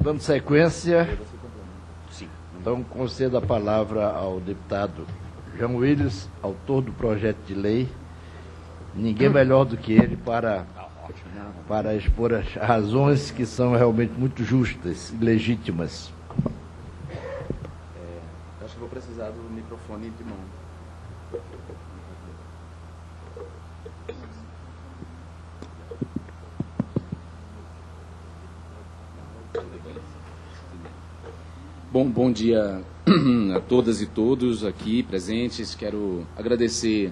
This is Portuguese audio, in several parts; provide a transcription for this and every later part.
Dando sequência, então concedo a palavra ao deputado João Willis, autor do projeto de lei. Ninguém melhor do que ele para expor as razões que são realmente muito justas e legítimas. Acho que vou precisar do microfone de mão. Bom dia a todas e todos aqui presentes. Quero agradecer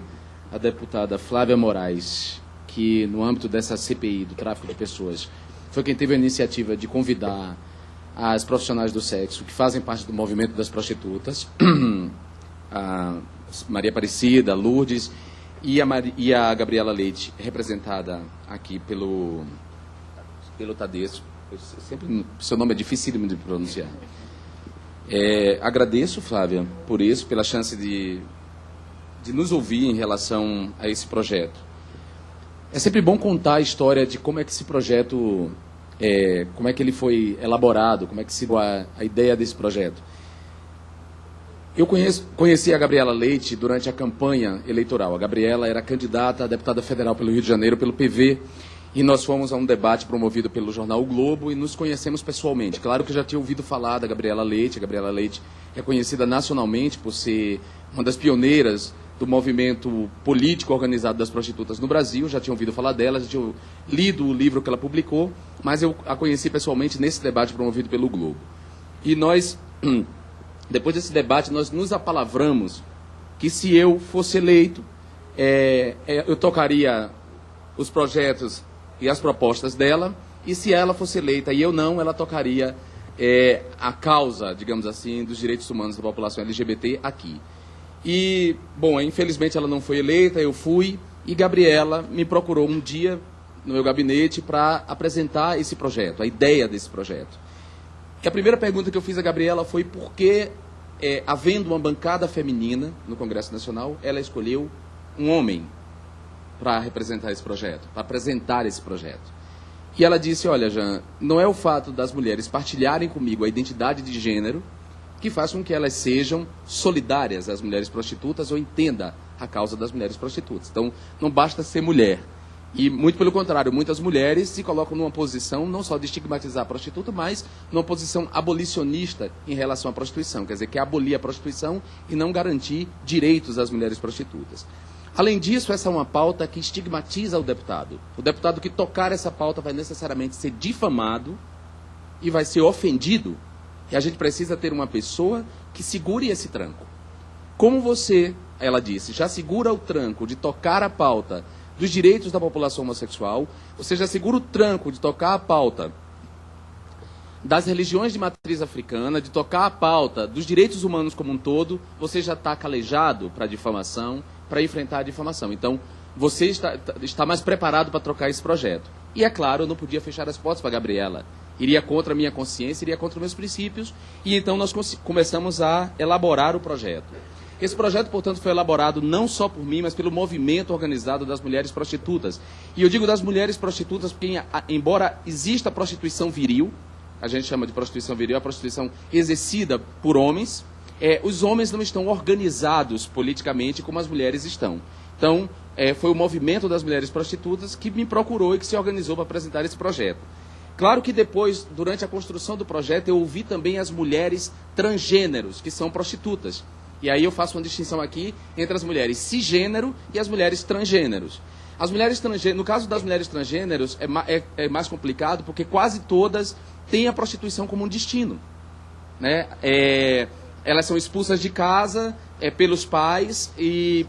à deputada Flávia Moraes, que no âmbito dessa CPI do tráfico de pessoas foi quem teve a iniciativa de convidar as profissionais do sexo que fazem parte do movimento das prostitutas, a Maria Aparecida, a Lourdes e a Gabriela Leite, representada aqui pelo Tadesso. Seu nome é dificílimo de pronunciar. Agradeço, Flávia, por isso, pela chance de nos ouvir em relação a esse projeto. É sempre bom contar a história de como é que esse projeto, como é que ele foi elaborado, como é que se deu a ideia desse projeto. Eu conheci a Gabriela Leite durante a campanha eleitoral. A Gabriela era candidata a deputada federal pelo Rio de Janeiro, pelo PV, e nós fomos a um debate promovido pelo jornal O Globo e nos conhecemos pessoalmente. Claro que eu já tinha ouvido falar da Gabriela Leite. A Gabriela Leite é conhecida nacionalmente por ser uma das pioneiras do movimento político organizado das prostitutas no Brasil. Já tinha ouvido falar dela, já tinha lido o livro que ela publicou, mas eu a conheci pessoalmente nesse debate promovido pelo Globo. E nós, depois desse debate, nós nos apalavramos que se eu fosse eleito, eu tocaria os projetos e as propostas dela, e se ela fosse eleita e eu não, ela tocaria a causa, digamos assim, dos direitos humanos da população LGBT aqui. E, bom, infelizmente ela não foi eleita, eu fui, e Gabriela me procurou um dia no meu gabinete para apresentar esse projeto, a ideia desse projeto. E a primeira pergunta que eu fiz a Gabriela foi por que, havendo uma bancada feminina no Congresso Nacional, ela escolheu um homem para representar esse projeto, para apresentar esse projeto. E ela disse, olha, Jean, não é o fato das mulheres partilharem comigo a identidade de gênero que faz com que elas sejam solidárias às mulheres prostitutas ou entenda a causa das mulheres prostitutas. Então, não basta ser mulher. E, muito pelo contrário, muitas mulheres se colocam numa posição não só de estigmatizar a prostituta, mas numa posição abolicionista em relação à prostituição. Quer dizer, quer abolir a prostituição e não garantir direitos às mulheres prostitutas. Além disso, essa é uma pauta que estigmatiza o deputado. O deputado que tocar essa pauta vai necessariamente ser difamado e vai ser ofendido. E a gente precisa ter uma pessoa que segure esse tranco. Como você, ela disse, já segura o tranco de tocar a pauta dos direitos da população homossexual, você já segura o tranco de tocar a pauta das religiões de matriz africana, de tocar a pauta dos direitos humanos como um todo, você já está calejado para a difamação, para enfrentar a difamação. Então, você está mais preparado para trocar esse projeto. E, é claro, eu não podia fechar as portas para a Gabriela. Iria contra a minha consciência, iria contra os meus princípios, e então nós começamos a elaborar o projeto. Esse projeto, portanto, foi elaborado não só por mim, mas pelo movimento organizado das mulheres prostitutas. E eu digo das mulheres prostitutas porque, embora exista a prostituição viril, a gente chama de prostituição viril, a prostituição exercida por homens, os homens não estão organizados politicamente como as mulheres estão. Então, foi o movimento das mulheres prostitutas que me procurou e que se organizou para apresentar esse projeto. Claro que depois, durante a construção do projeto, eu ouvi também as mulheres transgêneros, que são prostitutas. E aí eu faço uma distinção aqui entre as mulheres cisgênero e as mulheres transgêneros. As mulheres transgêneros, no caso das mulheres transgêneros, é mais complicado porque quase todas têm a prostituição como um destino, né? Elas são expulsas de casa pelos pais e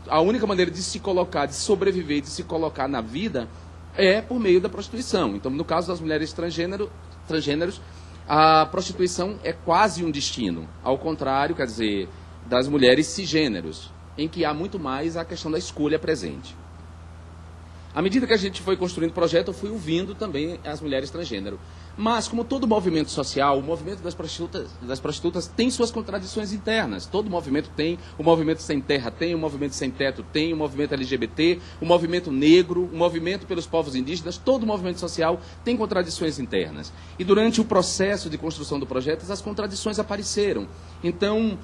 a única maneira de se colocar, de sobreviver, de se colocar na vida é por meio da prostituição. Então, no caso das mulheres transgêneros, a prostituição é quase um destino. Ao contrário, quer dizer, das mulheres cisgêneros, em que há muito mais a questão da escolha presente. À medida que a gente foi construindo o projeto, eu fui ouvindo também as mulheres transgênero. Mas, como todo movimento social, o movimento das prostitutas tem suas contradições internas. Todo movimento tem, o movimento sem terra tem, o movimento sem teto tem, o movimento LGBT, o movimento negro, o movimento pelos povos indígenas, todo movimento social tem contradições internas. E durante o processo de construção do projeto, as contradições apareceram. Então,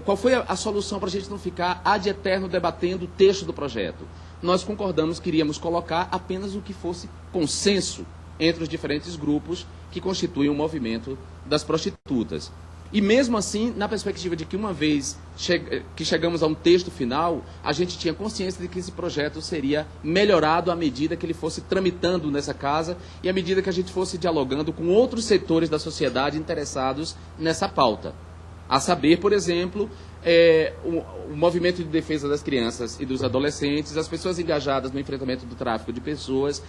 qual foi a solução para a gente não ficar ad eterno debatendo o texto do projeto? Nós concordamos que iríamos colocar apenas o que fosse consenso entre os diferentes grupos que constituem o movimento das prostitutas. E mesmo assim, na perspectiva de que uma vez que chegamos a um texto final, a gente tinha consciência de que esse projeto seria melhorado à medida que ele fosse tramitando nessa casa e à medida que a gente fosse dialogando com outros setores da sociedade nessa pauta. A saber, por exemplo, o movimento de defesa das crianças e dos adolescentes, as pessoas engajadas no enfrentamento do tráfico de pessoas,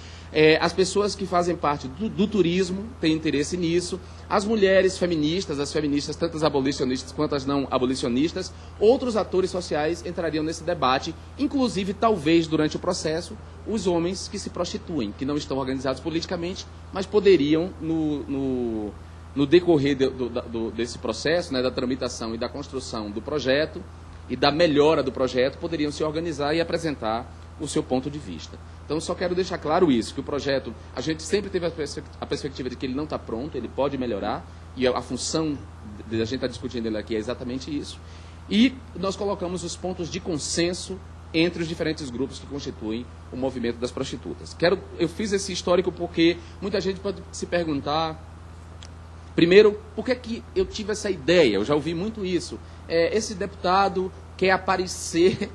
as pessoas que fazem parte do turismo têm interesse nisso, as mulheres feministas, as feministas tanto as abolicionistas quanto as não abolicionistas, outros atores sociais entrariam nesse debate, inclusive, talvez, durante o processo, os homens que se prostituem, que não estão organizados politicamente, mas poderiam, no decorrer desse processo, né, da tramitação e da construção do projeto e da melhora do projeto, poderiam se organizar e apresentar o seu ponto de vista. Então, só quero deixar claro isso, que o projeto, a gente sempre teve a perspectiva de que ele não está pronto, ele pode melhorar, e a função de a gente estar discutindo ele aqui é exatamente isso. E nós colocamos os pontos de consenso entre os diferentes grupos que constituem o movimento das prostitutas. Eu fiz esse histórico porque muita gente pode se perguntar... Primeiro, por que eu tive essa ideia? Eu já ouvi muito isso. Esse deputado quer aparecer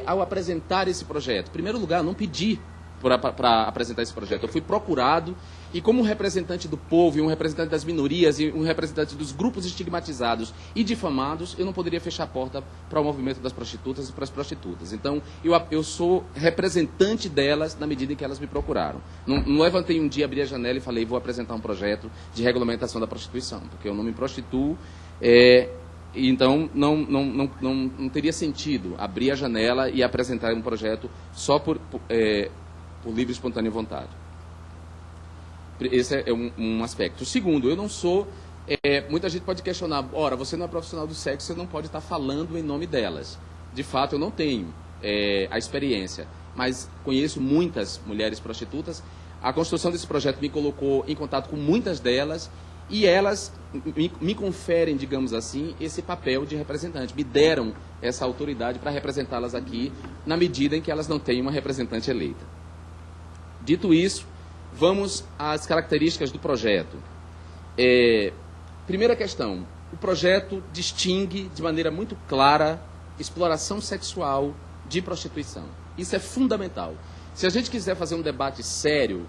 ao apresentar esse projeto. Em primeiro lugar, eu não pedi para apresentar esse projeto. Eu fui procurado e, como um representante do povo, e um representante das minorias, e um representante dos grupos estigmatizados e difamados, eu não poderia fechar a porta para o movimento das prostitutas e para as prostitutas. Então, eu sou representante delas na medida em que elas me procuraram. Não levantei um dia, abri a janela e falei, vou apresentar um projeto de regulamentação da prostituição, porque eu não me prostituo, então não teria sentido abrir a janela e apresentar um projeto só por livre e espontânea vontade. Esse é um aspecto. O segundo, eu não sou... muita gente pode questionar, ora, você não é profissional do sexo, você não pode estar falando em nome delas. De fato, eu não tenho a experiência, mas conheço muitas mulheres prostitutas. A construção desse projeto me colocou em contato com muitas delas e elas me conferem, digamos assim, esse papel de representante. Me deram essa autoridade para representá-las aqui, na medida em que elas não têm uma representante eleita. Dito isso, vamos às características do projeto. Primeira questão, o projeto distingue de maneira muito clara exploração sexual de prostituição. Isso é fundamental. Se a gente quiser fazer um debate sério,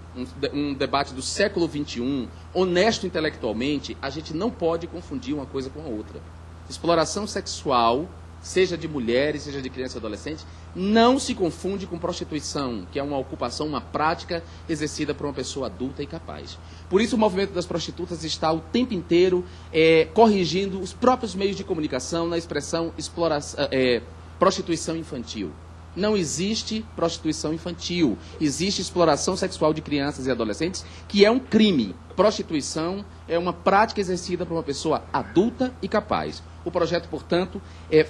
um debate do século XXI, honesto intelectualmente, a gente não pode confundir uma coisa com a outra. Exploração sexual, seja de mulheres, seja de crianças e adolescentes, não se confunde com prostituição, que é uma ocupação, uma prática exercida por uma pessoa adulta e capaz. Por isso o movimento das prostitutas está o tempo inteiro corrigindo os próprios meios de comunicação na expressão prostituição infantil. Não existe prostituição infantil, existe exploração sexual de crianças e adolescentes, que é um crime. Prostituição é uma prática exercida por uma pessoa adulta e capaz. O projeto, portanto,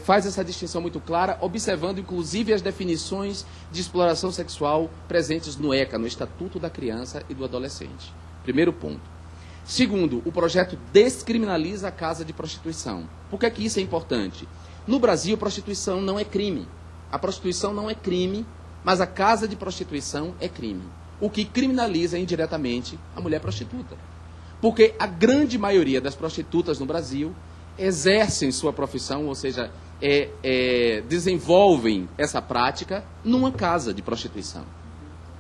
faz essa distinção muito clara, observando inclusive as definições de exploração sexual presentes no ECA, no Estatuto da Criança e do Adolescente. Primeiro ponto. Segundo, o projeto descriminaliza a casa de prostituição. Por que isso é importante? No Brasil, prostituição não é crime. A prostituição não é crime, mas a casa de prostituição é crime. O que criminaliza indiretamente a mulher prostituta. Porque a grande maioria das prostitutas no Brasil exercem sua profissão, ou seja, desenvolvem essa prática numa casa de prostituição.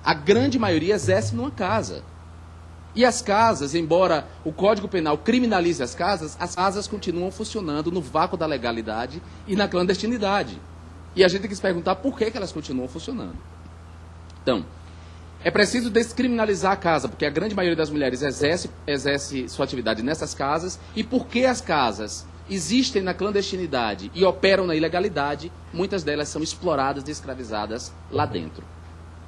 A grande maioria exerce numa casa. E as casas, embora o Código Penal criminalize as casas continuam funcionando no vácuo da legalidade e na clandestinidade. E a gente tem que se perguntar por que elas continuam funcionando. Então, é preciso descriminalizar a casa, porque a grande maioria das mulheres exerce sua atividade nessas casas, e porque as casas existem na clandestinidade e operam na ilegalidade, muitas delas são exploradas e escravizadas lá dentro.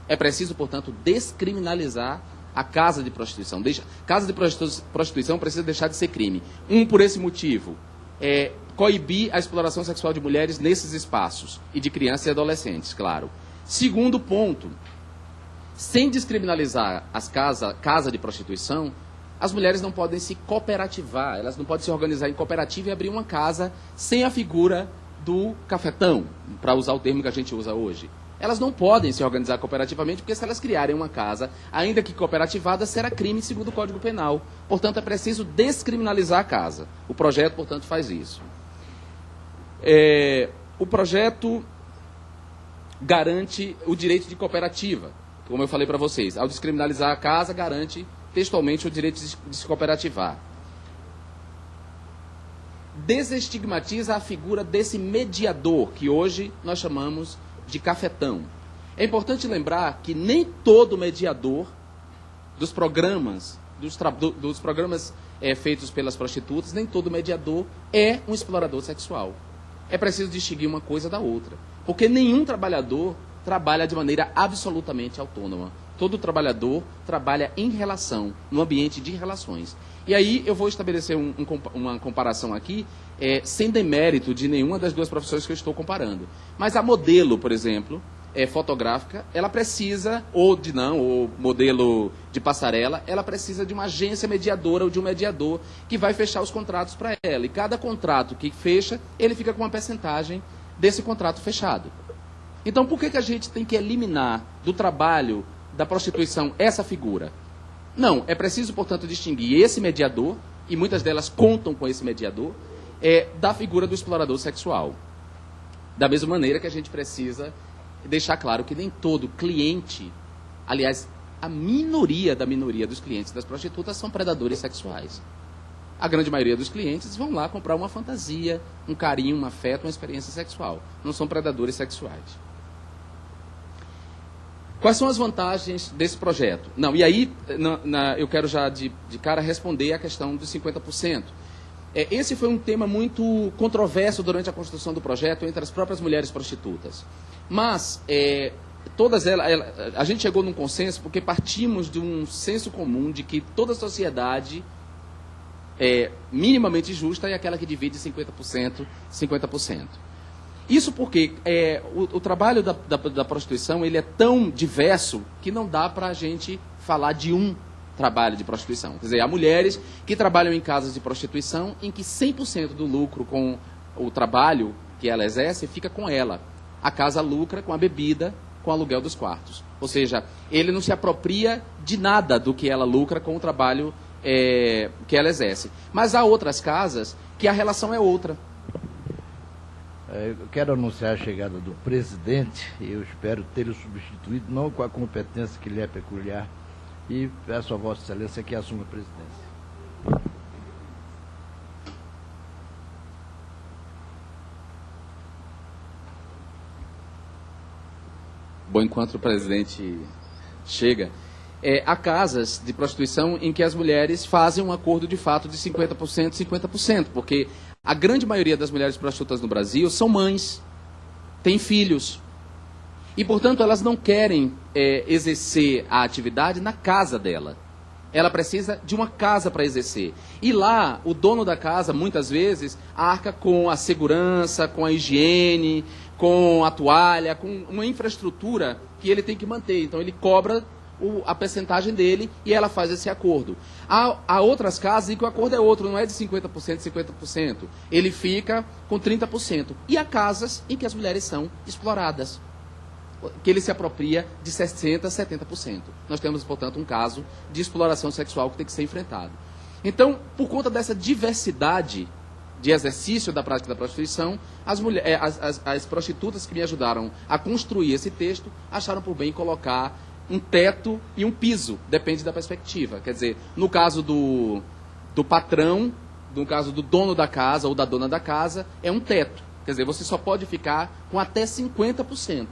É preciso, portanto, descriminalizar a casa de prostituição. Casa de prostituição precisa deixar de ser crime. Por esse motivo, coibir a exploração sexual de mulheres nesses espaços, e de crianças e adolescentes, claro. Segundo ponto, sem descriminalizar as casa de prostituição, as mulheres não podem se cooperativar, elas não podem se organizar em cooperativa e abrir uma casa sem a figura do cafetão, para usar o termo que a gente usa hoje. Elas não podem se organizar cooperativamente, porque se elas criarem uma casa, ainda que cooperativada, será crime segundo o Código Penal. Portanto, é preciso descriminalizar a casa. O projeto, portanto, faz isso. O projeto garante o direito de cooperativa, como eu falei para vocês. Ao descriminalizar a casa, garante textualmente o direito de se cooperativar. Desestigmatiza a figura desse mediador, que hoje nós chamamos de cafetão. É importante lembrar que nem todo mediador dos programas, feitos pelas prostitutas, nem todo mediador é um explorador sexual. É preciso distinguir uma coisa da outra, porque nenhum trabalhador trabalha de maneira absolutamente autônoma. Todo trabalhador trabalha em relação, no ambiente de relações. E aí eu vou estabelecer uma comparação aqui, sem demérito de nenhuma das duas profissões que eu estou comparando. Mas a modelo, por exemplo, fotográfica, ela precisa, ou modelo de passarela, ela precisa de uma agência mediadora ou de um mediador que vai fechar os contratos para ela. E cada contrato que fecha, ele fica com uma percentagem desse contrato fechado. Então, por que a gente tem que eliminar do trabalho da prostituição essa figura? Não, é preciso, portanto, distinguir esse mediador, e muitas delas contam com esse mediador, da figura do explorador sexual. Da mesma maneira que a gente precisa deixar claro que nem todo cliente, aliás, a minoria da minoria dos clientes das prostitutas são predadores sexuais. A grande maioria dos clientes vão lá comprar uma fantasia, um carinho, um afeto, uma experiência sexual. Não são predadores sexuais. Quais são as vantagens desse projeto? Não, e aí eu quero já de cara responder a questão dos 50%. Esse foi um tema muito controverso durante a construção do projeto entre as próprias mulheres prostitutas. Mas todas elas, a gente chegou num consenso porque partimos de um senso comum de que toda sociedade minimamente justa é aquela que divide 50%, 50%. Isso porque o trabalho da prostituição ele é tão diverso que não dá para a gente falar de um trabalho de prostituição. Quer dizer, há mulheres que trabalham em casas de prostituição em que 100% do lucro com o trabalho que ela exerce fica com ela. A casa lucra com a bebida, com o aluguel dos quartos. Ou seja, ele não se apropria de nada do que ela lucra com o trabalho que ela exerce. Mas há outras casas que a relação é outra. Eu quero anunciar a chegada do presidente, e eu espero tê-lo substituído, não com a competência que lhe é peculiar, e peço a Vossa Excelência que assuma a presidência. Bom, enquanto o presidente chega, há casas de prostituição em que as mulheres fazem um acordo de fato de 50%, 50%, porque a grande maioria das mulheres prostitutas no Brasil são mães, têm filhos. E, portanto, elas não querem exercer a atividade na casa dela. Ela precisa de uma casa para exercer. E lá, o dono da casa, muitas vezes, arca com a segurança, com a higiene, com a toalha, com uma infraestrutura que ele tem que manter. Então, ele cobra a percentagem dele e ela faz esse acordo. Há outras casas em que o acordo é outro, não é de 50%, 50%. Ele fica com 30%. E há casas em que as mulheres são exploradas, que ele se apropria de 60%, 70%. Nós temos, portanto, um caso de exploração sexual que tem que ser enfrentado. Então, por conta dessa diversidade de exercício da prática da prostituição, as prostitutas que me ajudaram a construir esse texto acharam por bem colocar um teto e um piso, depende da perspectiva. Quer dizer, no caso do patrão, no caso do dono da casa ou da dona da casa, é um teto. Quer dizer, você só pode ficar com até 50%.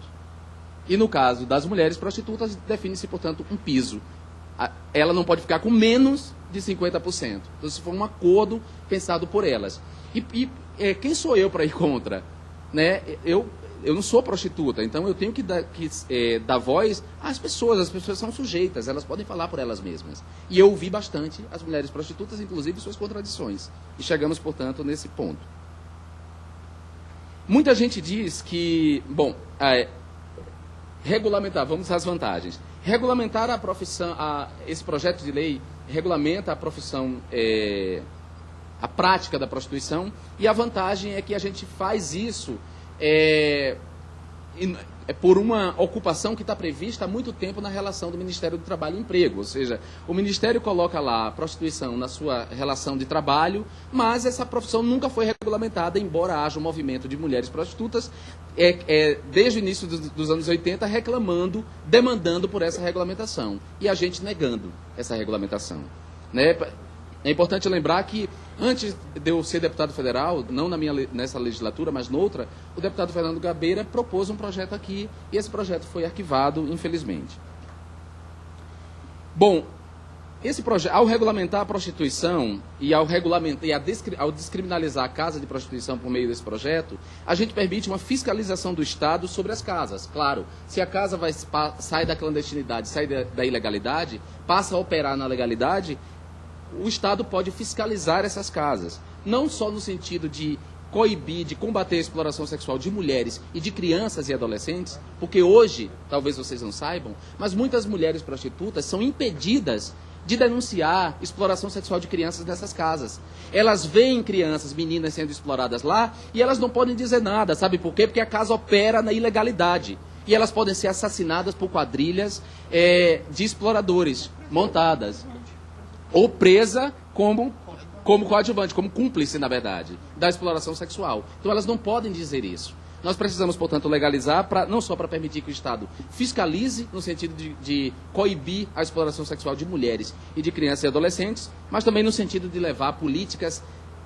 E no caso das mulheres prostitutas, define-se, portanto, um piso. Ela não pode ficar com menos de 50%. Então, se for um acordo pensado por elas. E quem sou eu para ir contra? Né? eu não sou prostituta, então eu tenho que dar voz às pessoas. As pessoas são sujeitas, elas podem falar por elas mesmas. E eu ouvi bastante as mulheres prostitutas, inclusive suas contradições. E chegamos, portanto, nesse ponto. Muita gente diz que, bom, regulamentar, vamos às vantagens. Regulamentar a profissão, esse projeto de lei regulamenta a profissão, a prática da prostituição, e a vantagem é que a gente faz isso por uma ocupação que está prevista há muito tempo na relação do Ministério do Trabalho e Emprego. Ou seja, o Ministério coloca lá a prostituição na sua relação de trabalho, mas essa profissão nunca foi regulamentada, embora haja um movimento de mulheres prostitutas desde o início dos anos 80 reclamando, demandando por essa regulamentação. E a gente negando essa regulamentação. Né? É importante lembrar que, antes de eu ser deputado federal, não nessa legislatura, mas noutra, o deputado Fernando Gabeira propôs um projeto aqui, e esse projeto foi arquivado, infelizmente. Bom, esse projeto, ao regulamentar a prostituição e ao descriminalizar a casa de prostituição por meio desse projeto, a gente permite uma fiscalização do Estado sobre as casas. Claro, se a casa sai da clandestinidade, sai da ilegalidade, passa a operar na legalidade, o Estado pode fiscalizar essas casas, não só no sentido de coibir, de combater a exploração sexual de mulheres e de crianças e adolescentes, porque hoje, talvez vocês não saibam, mas muitas mulheres prostitutas são impedidas de denunciar exploração sexual de crianças nessas casas. Elas veem crianças, meninas sendo exploradas lá, e elas não podem dizer nada, sabe por quê? Porque a casa opera na ilegalidade. E elas podem ser assassinadas por quadrilhas de exploradores montadas. Ou presa como coadjuvante, como cúmplice, na verdade, da exploração sexual. Então elas não podem dizer isso. Nós precisamos, portanto, legalizar, não só para permitir que o Estado fiscalize, no sentido de coibir a exploração sexual de mulheres e de crianças e adolescentes, mas também no sentido de levar políticas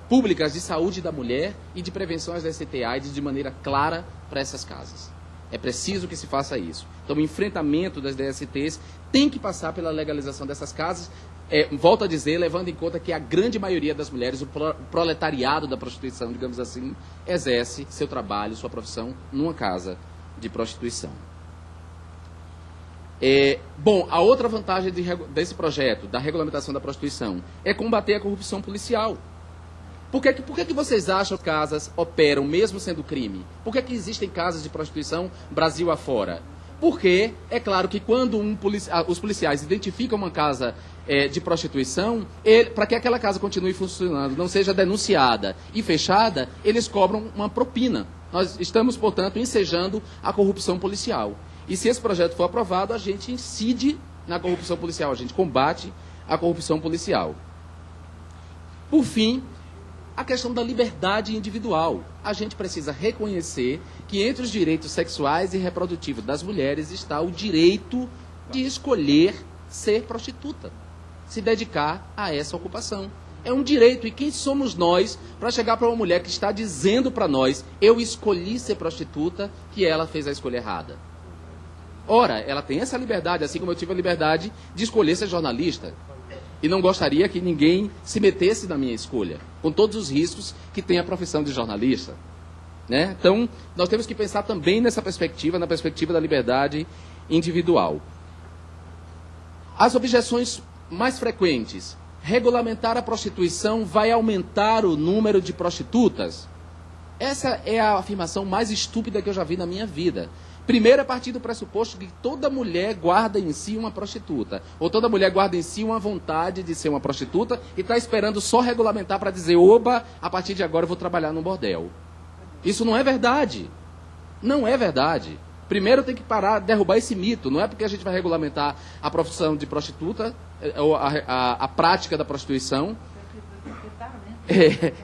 públicas de saúde da mulher e de prevenção às STIs de maneira clara para essas casas. É preciso que se faça isso. Então, o enfrentamento das DSTs tem que passar pela legalização dessas casas, volto a dizer, levando em conta que a grande maioria das mulheres, o proletariado da prostituição, digamos assim, exerce seu trabalho, sua profissão, numa casa de prostituição. Bom, a outra vantagem desse projeto, da regulamentação da prostituição, é combater a corrupção policial. Por que vocês acham que casas operam, mesmo sendo crime? Por que existem casas de prostituição Brasil afora? Porque, é claro que quando os policiais identificam uma casa de prostituição, para que aquela casa continue funcionando, não seja denunciada e fechada, eles cobram uma propina. Nós estamos, portanto, ensejando a corrupção policial. E se esse projeto for aprovado, a gente incide na corrupção policial, a gente combate a corrupção policial. Por fim, a questão da liberdade individual. A gente precisa reconhecer que entre os direitos sexuais e reprodutivos das mulheres está o direito de escolher ser prostituta, se dedicar a essa ocupação. É um direito, e quem somos nós para chegar para uma mulher que está dizendo para nós, eu escolhi ser prostituta, que ela fez a escolha errada? Ora, ela tem essa liberdade, assim como eu tive a liberdade de escolher ser jornalista. E não gostaria que ninguém se metesse na minha escolha, com todos os riscos que tem a profissão de jornalista. Né? Então, nós temos que pensar também nessa perspectiva, na perspectiva da liberdade individual. As objeções mais frequentes: regulamentar a prostituição vai aumentar o número de prostitutas? Essa é a afirmação mais estúpida que eu já vi na minha vida. Primeiro, a partir do pressuposto que toda mulher guarda em si uma prostituta, ou toda mulher guarda em si uma vontade de ser uma prostituta e está esperando só regulamentar para dizer, oba, a partir de agora eu vou trabalhar num bordel. Isso não é verdade. Não é verdade. Primeiro tem que parar, derrubar esse mito. Não é porque a gente vai regulamentar a profissão de prostituta, ou a prática da prostituição.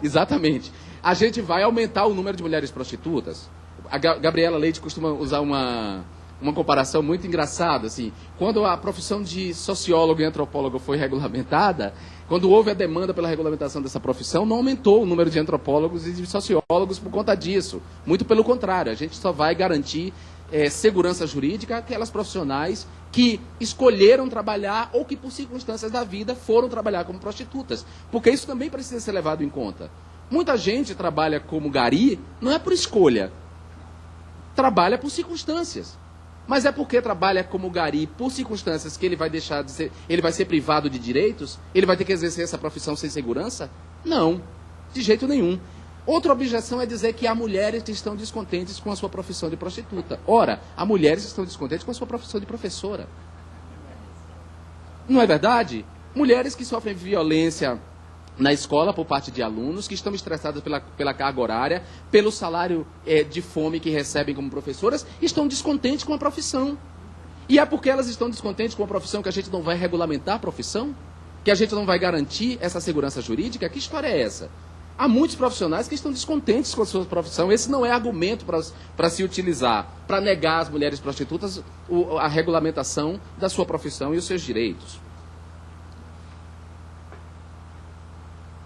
Exatamente. A gente vai aumentar o número de mulheres prostitutas. A Gabriela Leite costuma usar uma comparação muito engraçada, assim. Quando a profissão de sociólogo e antropólogo foi regulamentada, quando houve a demanda pela regulamentação dessa profissão, não aumentou o número de antropólogos e de sociólogos por conta disso. Muito pelo contrário, a gente só vai garantir segurança jurídica àquelas profissionais que escolheram trabalhar ou que, por circunstâncias da vida, foram trabalhar como prostitutas. Porque isso também precisa ser levado em conta. Muita gente trabalha como gari, não é por escolha. trabalha por circunstâncias. Mas é porque trabalha como gari por circunstâncias que ele vai deixar de ser, ele vai ser privado de direitos? Ele vai ter que exercer essa profissão sem segurança? Não, de jeito nenhum. Outra objeção é dizer que há mulheres que estão descontentes com a sua profissão de prostituta. Ora, há mulheres que estão descontentes com a sua profissão de professora. Não é verdade? Mulheres que sofrem violência na escola por parte de alunos, que estão estressadas pela carga horária, pelo salário de fome que recebem como professoras, estão descontentes com a profissão. E é porque elas estão descontentes com a profissão que a gente não vai regulamentar a profissão? Que a gente não vai garantir essa segurança jurídica? Que história é essa? Há muitos profissionais que estão descontentes com a sua profissão. Esse não é argumento para se utilizar, para negar às mulheres prostitutas a regulamentação da sua profissão e os seus direitos.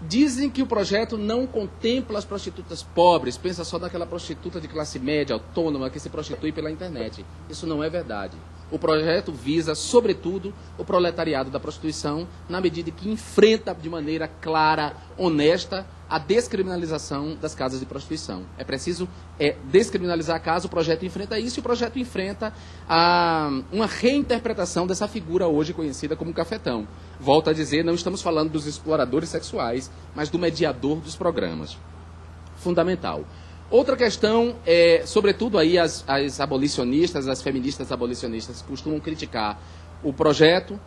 Dizem que o projeto não contempla as prostitutas pobres, pensa só naquela prostituta de classe média, autônoma, que se prostitui pela internet. Isso não é verdade. O projeto visa, sobretudo, o proletariado da prostituição, na medida que enfrenta de maneira clara, honesta, a descriminalização das casas de prostituição. É preciso descriminalizar caso o projeto enfrenta isso, e o projeto enfrenta uma reinterpretação dessa figura hoje conhecida como cafetão. Volto a dizer, não estamos falando dos exploradores sexuais, mas do mediador dos programas. Fundamental. Outra questão, sobretudo aí as abolicionistas, as feministas abolicionistas costumam criticar o projeto.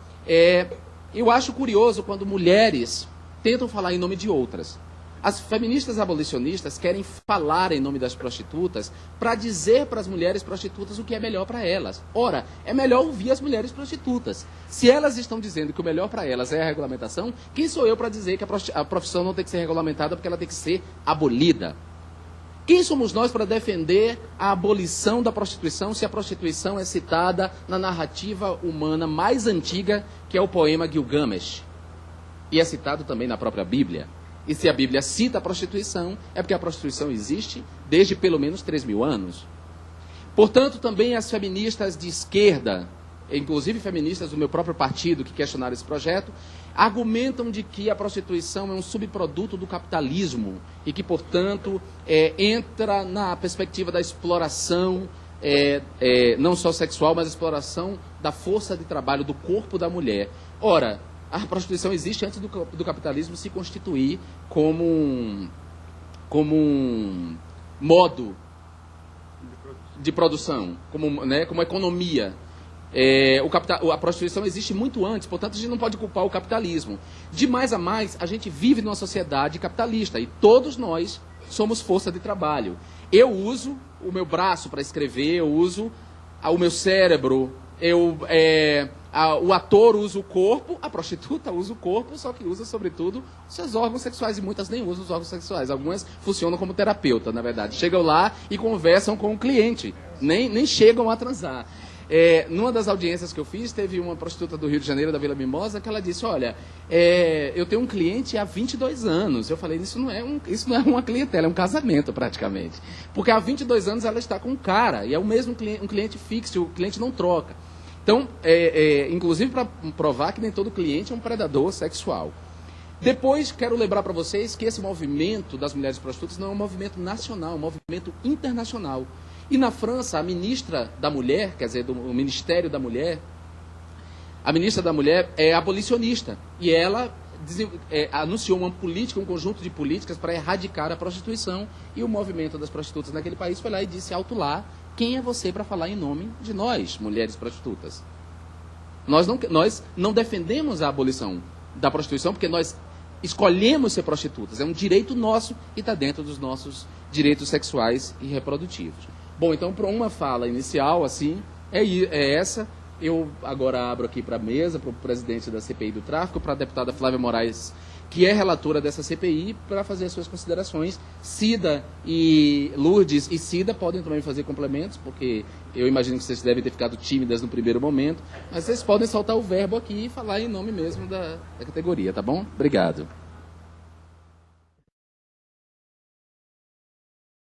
Eu acho curioso quando mulheres tentam falar em nome de outras. As feministas abolicionistas querem falar em nome das prostitutas para dizer para as mulheres prostitutas o que é melhor para elas. Ora, é melhor ouvir as mulheres prostitutas. Se elas estão dizendo que o melhor para elas é a regulamentação, quem sou eu para dizer que a profissão não tem que ser regulamentada porque ela tem que ser abolida? Quem somos nós para defender a abolição da prostituição se a prostituição é citada na narrativa humana mais antiga, que é o poema Gilgamesh? E é citado também na própria Bíblia. E se a Bíblia cita a prostituição, é porque a prostituição existe desde pelo menos 3.000 anos. Portanto, também as feministas de esquerda, inclusive feministas do meu próprio partido que questionaram esse projeto, argumentam de que a prostituição é um subproduto do capitalismo e que, portanto, entra na perspectiva da exploração, não só sexual, mas exploração da força de trabalho, do corpo da mulher. Ora, a prostituição existe antes do capitalismo se constituir como um modo de produção, como economia. A prostituição existe muito antes, portanto a gente não pode culpar o capitalismo. De mais a mais, a gente vive numa sociedade capitalista e todos nós somos força de trabalho. Eu uso o meu braço para escrever, eu uso o meu cérebro, o ator usa o corpo, a prostituta usa o corpo, só que usa, sobretudo, seus órgãos sexuais, e muitas nem usam os órgãos sexuais. Algumas funcionam como terapeuta, na verdade. Chegam lá e conversam com o cliente, nem chegam a transar. Numa das audiências que eu fiz, teve uma prostituta do Rio de Janeiro, da Vila Mimosa, que ela disse, olha, eu tenho um cliente há 22 anos. Eu falei, isso não é uma clientela, é um casamento praticamente. Porque há 22 anos ela está com um cara, e é o mesmo um cliente fixo, o cliente não troca. Então, inclusive para provar que nem todo cliente é um predador sexual. Depois, quero lembrar para vocês que esse movimento das mulheres prostitutas não é um movimento nacional, é um movimento internacional. E na França, a ministra da Mulher, quer dizer, do Ministério da Mulher, a ministra da Mulher é abolicionista. E ela anunciou uma política, um conjunto de políticas para erradicar a prostituição. E o movimento das prostitutas naquele país foi lá e disse alto lá, quem é você para falar em nome de nós, mulheres prostitutas? Nós não defendemos a abolição da prostituição porque nós escolhemos ser prostitutas. É um direito nosso e está dentro dos nossos direitos sexuais e reprodutivos. Bom, então, para uma fala inicial, assim, é essa. Eu agora abro aqui para a mesa, para o presidente da CPI do tráfico, para a deputada Flávia Moraes, que é relatora dessa CPI, para fazer as suas considerações. Cida e Lourdes e Cida podem também fazer complementos, porque eu imagino que vocês devem ter ficado tímidas no primeiro momento, mas vocês podem soltar o verbo aqui e falar em nome mesmo da categoria, tá bom? Obrigado.